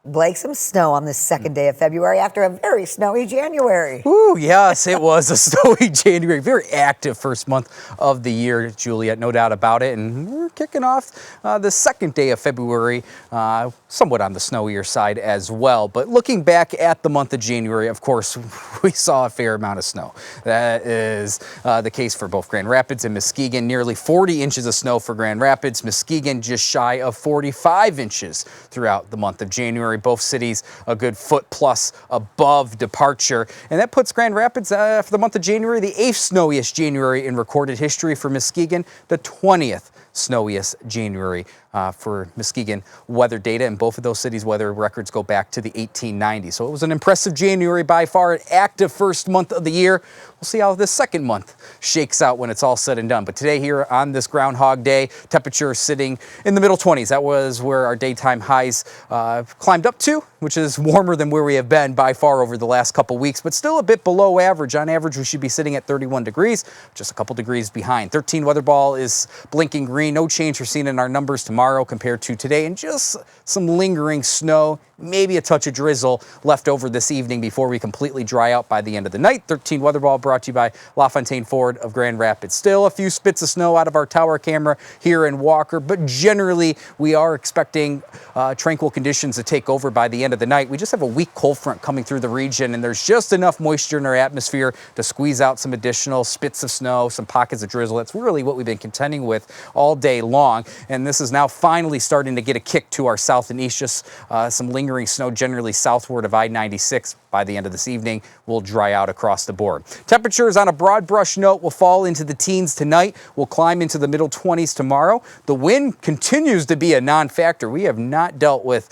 Blake, some snow on the second day of February after a very snowy January. Ooh, yes, it was a snowy January. Very active first month of the year, Juliet, no doubt about it. And we're kicking off the second day of February, somewhat on the snowier side as well. But looking back at the month of January, of course, we saw a fair amount of snow. That is the case for both Grand Rapids and Muskegon. Nearly 40 inches of snow for Grand Rapids. Muskegon just shy of 45 inches throughout the month of January. Both cities a good foot plus above departure. And that puts Grand Rapids for the month of January, the 8th snowiest January in recorded history. For Muskegon, the 20th snowiest January for Muskegon weather data, and both of those cities' weather records go back to the 1890s. So it was an impressive January by far, an active first month of the year. We'll see how this second month shakes out when it's all said and done. But today here on this Groundhog Day, temperature sitting in the middle 20s. That was where our daytime highs climbed up to, which is warmer than where we have been by far over the last couple weeks, but still a bit below average. On average, we should be sitting at 31 degrees, just a couple degrees behind. 13 weather ball is blinking green. No change we're seeing in our numbers tomorrow compared to today, and just some lingering snow, maybe a touch of drizzle left over this evening before we completely dry out by the end of the night. 13 weather ball brought to you by LaFontaine Ford of Grand Rapids. Still a few spits of snow out of our tower camera here in Walker, but generally we are expecting tranquil conditions to take over by the end of the night. We just have a weak cold front coming through the region, and there's just enough moisture in our atmosphere to squeeze out some additional spits of snow, some pockets of drizzle. That's really what we've been contending with all day long, and this is now finally starting to get a kick to our south and east. Just some lingering snow generally southward of I-96. By the end of this evening, will dry out across the board. Temperatures on a broad brush note will fall into the teens tonight. We'll climb into the middle 20s tomorrow. The wind continues to be a non-factor. We have not dealt with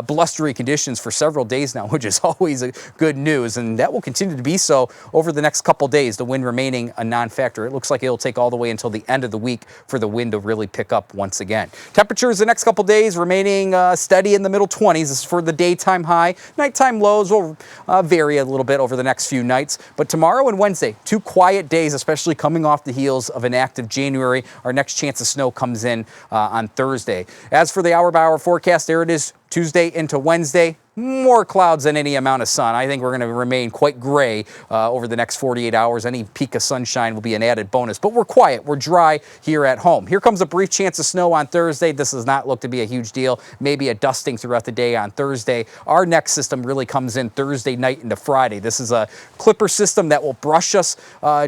blustery conditions for several days now, which is always a good news, and that will continue to be so over the next couple days, the wind remaining a non-factor. It looks like it'll take all the way until the end of the week for the wind to really pick up once again. Temperatures the next couple days remaining steady in the middle 20s. This is for the daytime high. Nighttime lows will vary a little bit over the next few nights. But tomorrow and Wednesday, two quiet days, especially coming off the heels of an active January. Our next chance of snow comes in on Thursday. As for the hour-by-hour forecast, there it is, Tuesday into Wednesday. More clouds than any amount of sun. I think we're going to remain quite gray over the next 48 hours. Any peak of sunshine will be an added bonus. But we're quiet. We're dry here at home. Here comes a brief chance of snow on Thursday. This does not look to be a huge deal. Maybe a dusting throughout the day on Thursday. Our next system really comes in Thursday night into Friday. This is a clipper system that will brush us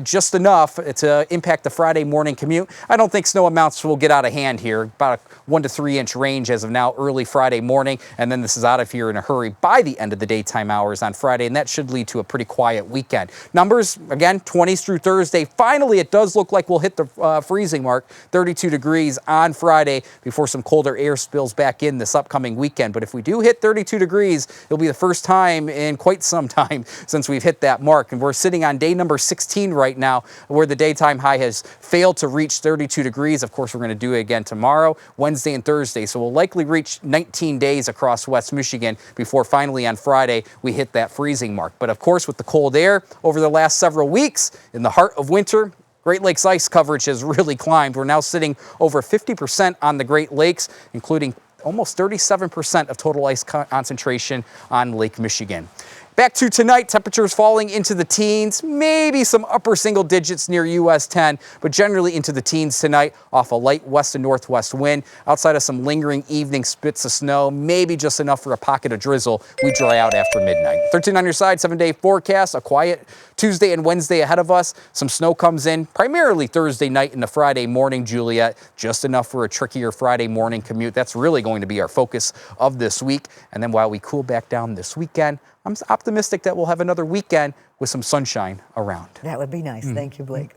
just enough to impact the Friday morning commute. I don't think snow amounts will get out of hand here. About a 1 to 3 inch range as of now, early Friday morning. And then this is out of here in a hurry by the end of the daytime hours on Friday, and that should lead to a pretty quiet weekend. Numbers, again, 20s through Thursday. Finally, it does look like we'll hit the freezing mark, 32 degrees on Friday, before some colder air spills back in this upcoming weekend. But if we do hit 32 degrees, it'll be the first time in quite some time since we've hit that mark. And we're sitting on day number 16 right now, where the daytime high has failed to reach 32 degrees. Of course, we're going to do it again tomorrow, Wednesday, and Thursday. So we'll likely reach 19 days across West Michigan before finally on Friday we hit that freezing mark. But of course, with the cold air over the last several weeks, in the heart of winter, Great Lakes ice coverage has really climbed. We're now sitting over 50% on the Great Lakes, including almost 37% of total ice concentration on Lake Michigan. Back to tonight, temperatures falling into the teens, maybe some upper single digits near US 10, but generally into the teens tonight off a light west and northwest wind. Outside of some lingering evening spits of snow, maybe just enough for a pocket of drizzle, we dry out after midnight. 13 on your side, 7-day forecast, a quiet Tuesday and Wednesday ahead of us. Some snow comes in primarily Thursday night into Friday morning, Juliet, just enough for a trickier Friday morning commute. That's really going to be our focus of this week. And then while we cool back down this weekend, I'm optimistic that we'll have another weekend with some sunshine around. That would be nice. Thank you, Blake.